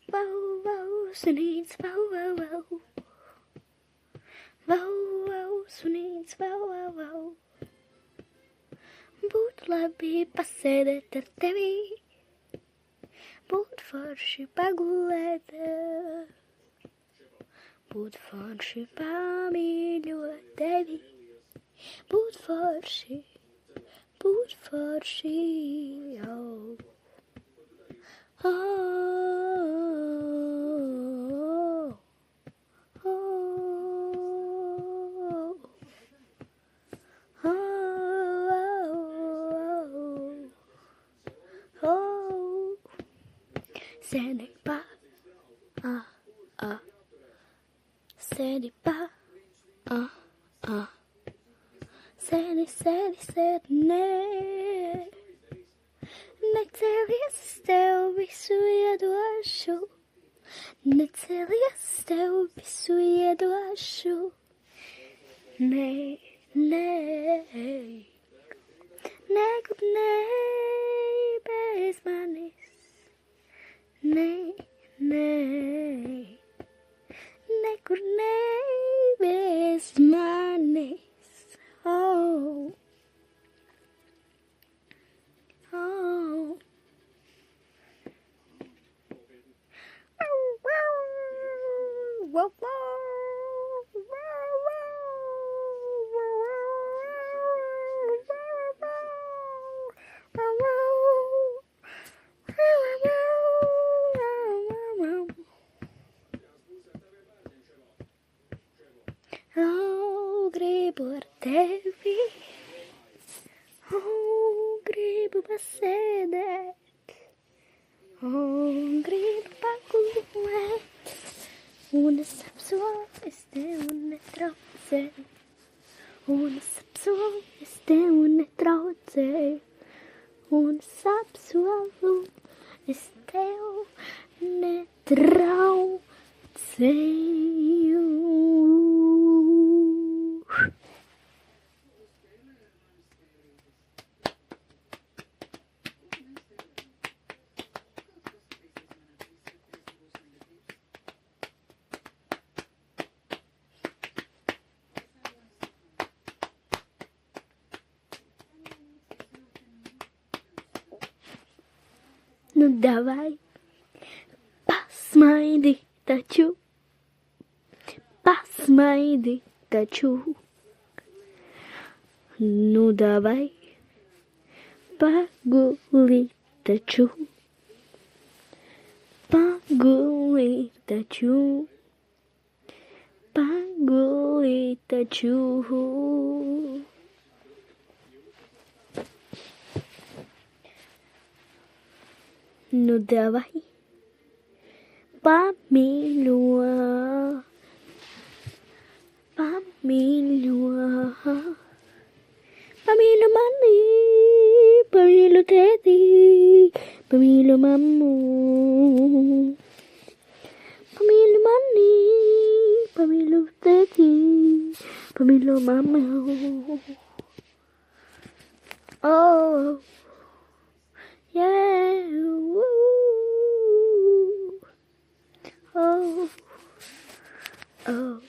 Wow, wow, sunīts, wow, wow, wow. Wow, wow, sunīts, wow, wow, wow. Būtu labi pasēdēt ar tevi, būtu forši pagulēt, būtu forši pamīļot tevi, būtu forši, oh. Oh, oh, oh, oh. Ce n'est pas, ce n'est pas, ce n'est. Necēlies tev visu iedošu, necēlies tev visu iedošu. Nē, nekur bez manis. Nē, nekur bez manis. Oh. Oh. Wow, wow. Oh, gribu ar tevi. Oh, gribu pasēdēt, oh, gribu pagulēt, un es apsolu, es tev netraucēju, un es apsolu, es tev netraucēju, un es apsolu, es tev netraucēju. Nu davai, pasmaidi taču. Nu davai, paguli taču. Nu davai, pamīļo mani, pamīļo tēti, pamīļo mammu. Pamīļo mani, pamīļo tēti, pamīļo mammu. Oh. Yeah, woo. Oh.